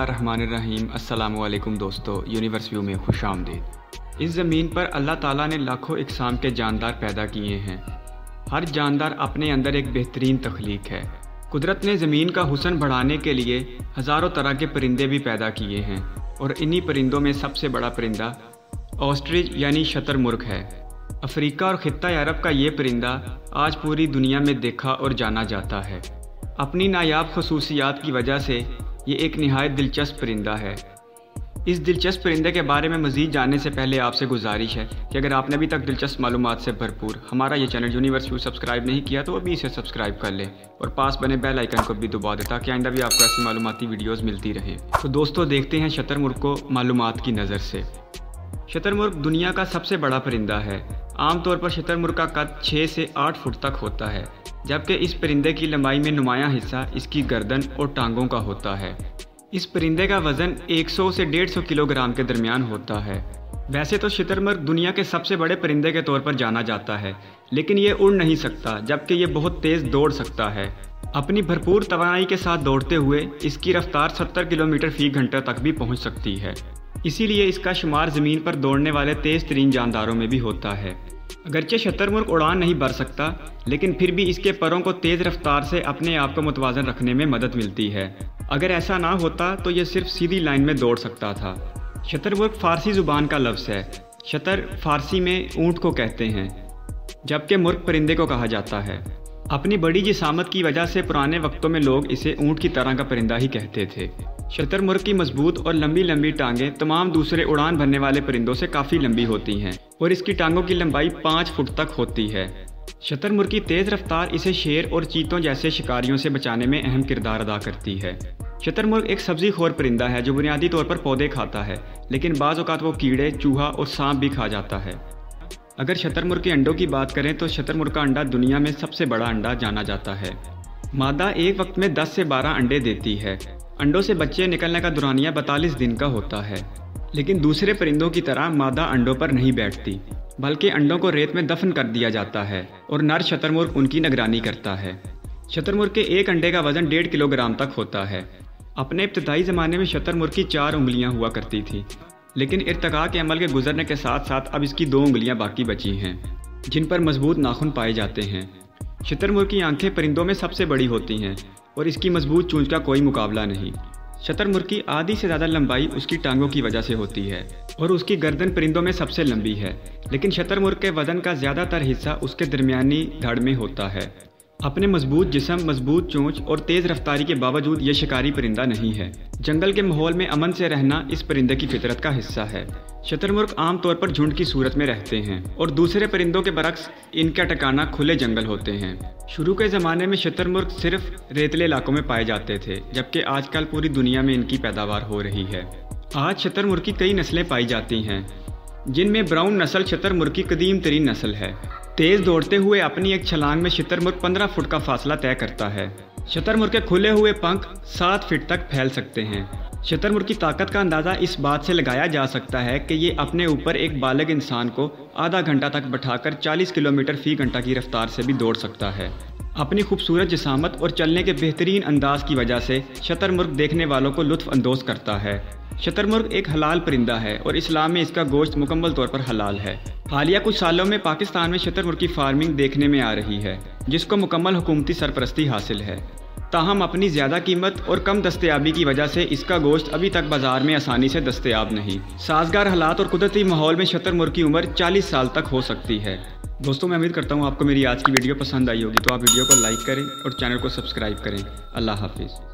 बिस्मिल्लाहिर्रहमानिर्रहीम। अस्सलाम वालेकुम दोस्तों, यूनिवर्स व्यू में खुश आमदीद। इस ज़मीन पर अल्लाह ताला ने लाखों इकसाम के जानदार पैदा किए हैं। हर जानदार अपने अंदर एक बेहतरीन तख्लीक है। कुदरत ने ज़मीन का हुस्न बढ़ाने के लिए हज़ारों तरह के परिंदे भी पैदा किए हैं और इन्हीं परिंदों में सबसे बड़ा परिंदा ऑस्ट्रिच यानी शतरमुर्ग है। अफ्रीका और ख़ित्ता अरब का ये परिंदा आज पूरी दुनिया में देखा और जाना जाता है। अपनी नायाब खसूसियात की वजह से ये एक निहायत दिलचस्प परिंदा है। इस दिलचस्प परिंदे के बारे में मज़ीद जानने से पहले आपसे गुजारिश है कि अगर आपने अभी तक दिलचस्प मालूमात से भरपूर हमारा ये चैनल यूनिवर्स व्यू सब्सक्राइब नहीं किया तो अभी इसे सब्सक्राइब कर लें और पास बने बेल आइकन को भी दबा दें ताकि आइंदा भी आपको ऐसी मालूमाती वीडियोज़ मिलती रहें। तो दोस्तों देखते हैं शतरमुर्ग को मालूमात की नज़र से। शतरमुर्ग दुनिया का सबसे बड़ा परिंदा है। आमतौर पर शतरमुर्ग का कद 6 से 8 फुट तक होता है, जबकि इस परिंदे की लंबाई में नुमायां हिस्सा इसकी गर्दन और टांगों का होता है। इस परिंदे का वज़न 100 से 150 किलोग्राम के दरमियान होता है। वैसे तो शतरमुर्ग दुनिया के सबसे बड़े परिंदे के तौर पर जाना जाता है, लेकिन ये उड़ नहीं सकता, जबकि ये बहुत तेज़ दौड़ सकता है। अपनी भरपूर तवानाई के साथ दौड़ते हुए इसकी रफ्तार 70 किलोमीटर फ़ी घंटे तक भी पहुँच सकती है। इसीलिए इसका शुमार ज़मीन पर दौड़ने वाले तेज़ तरीन जानदारों में भी होता है। अगरचे शतरमुर्ग उड़ान नहीं भर सकता, लेकिन फिर भी इसके परों को तेज़ रफ्तार से अपने आप को मुतवाज़न रखने में मदद मिलती है। अगर ऐसा ना होता तो ये सिर्फ सीधी लाइन में दौड़ सकता था। शतरमुर्ग फ़ारसी ज़ुबान का लफ्ज़ है। शतर फ़ारसी में ऊँट को कहते हैं, जबकि मुर्ग परिंदे को कहा जाता है। अपनी बड़ी जिसामत की वजह से पुराने वक्तों में लोग इसे ऊँट की तरह का परिंदा ही कहते थे। शतरमुर्ग की मजबूत और लंबी लंबी टांगें तमाम दूसरे उड़ान भरने वाले परिंदों से काफ़ी लंबी होती हैं और इसकी टांगों की लंबाई 5 फुट तक होती है। शतरमुर्ग की तेज़ रफ्तार इसे शेर और चीतों जैसे शिकारियों से बचाने में अहम किरदार अदा करती है। शतरमुर्ग एक सब्ज़ी खोर परिंदा है जो बुनियादी तौर पर पौधे खाता है, लेकिन बाज़ औक़ात वो कीड़े, चूहा और सांप भी खा जाता है। अगर शतरमुर्ग के अंडों की बात करें तो शतरमुर्ग का अंडा दुनिया में सबसे बड़ा अंडा जाना जाता है। मादा एक वक्त में 10 से 12 अंडे देती है। अंडों से बच्चे निकलने का दुरानिया 42 दिन का होता है, लेकिन दूसरे परिंदों की तरह मादा अंडों पर नहीं बैठती, बल्कि अंडों को रेत में दफन कर दिया जाता है और नर शतरमुर्ग उनकी निगरानी करता है। शतरमुर्ग के एक अंडे का वजन 1.5 किलोग्राम तक होता है। अपने इब्तदाई ज़माने में शतरमुर्ग की 4 उंगलियां हुआ करती थी, लेकिन इर्तिका के अमल के गुजरने के साथ साथ अब इसकी 2 उंगलियां बाकी बची हैं, जिन पर मजबूत नाखून पाए जाते हैं। शतरमुर्ग की आंखें परिंदों में सबसे बड़ी होती हैं और इसकी मजबूत चोंच का कोई मुकाबला नहीं। शतरमुर्ग की आधी से ज़्यादा लंबाई उसकी टांगों की वजह से होती है और उसकी गर्दन परिंदों में सबसे लंबी है, लेकिन शतरमुर्ग के वजन का ज़्यादातर हिस्सा उसके दरमियानी धड़ में होता है। अपने मजबूत जिस्म, मजबूत चोंच और तेज़ रफ्तारी के बावजूद ये शिकारी परिंदा नहीं है। जंगल के माहौल में अमन से रहना इस परिंदे की फितरत का हिस्सा है। शतरमुर्ग आमतौर पर झुंड की सूरत में रहते हैं और दूसरे परिंदों के बरक्स इनका ठिकाना खुले जंगल होते हैं। शुरू के ज़माने में शतरमुर्ग सिर्फ रेतले इलाकों में पाए जाते थे, जबकि आजकल पूरी दुनिया में इनकी पैदावार हो रही है। आज शतरमुर्ग की कई नस्लें पाई जाती हैं, जिनमें ब्राउन नस्ल शतरमुर्ग की कदीम तरीन नस्ल है। तेज़ दौड़ते हुए अपनी एक छलांग में शतरमुर्ग 15 फुट का फासला तय करता है। शतरमुर्ग के खुले हुए पंख 7 फीट तक फैल सकते हैं। शतरमुर्ग की ताकत का अंदाज़ा इस बात से लगाया जा सकता है कि ये अपने ऊपर एक बालिग इंसान को आधा घंटा तक बैठाकर 40 किलोमीटर फ़ी घंटा की रफ्तार से भी दौड़ सकता है। अपनी खूबसूरत जिसामत और चलने के बेहतरीन अंदाज की वजह से शतरमुर्ग देखने वालों को लुत्फ़ अंदोज़ करता है। शतरमुर्ग एक हलाल परिंदा है और इस्लाम में इसका गोश्त मुकम्मल तौर पर हलाल है। हालिया कुछ सालों में पाकिस्तान में शतरमुर्ग की फार्मिंग देखने में आ रही है, जिसको मुकम्मल हुकूमती सरपरस्ती हासिल है। ताहम अपनी ज़्यादा कीमत और कम दस्तयाबी की वजह से इसका गोश्त अभी तक बाज़ार में आसानी से दस्तयाब नहीं। साजगार हालात और कुदरती माहौल में शतरमुर्ग की उम्र 40 साल तक हो सकती है। दोस्तों मैं उम्मीद करता हूँ आपको मेरी आज की वीडियो पसंद आई होगी, तो आप वीडियो को लाइक करें और चैनल को सब्सक्राइब करें। अल्लाह हाफिज़।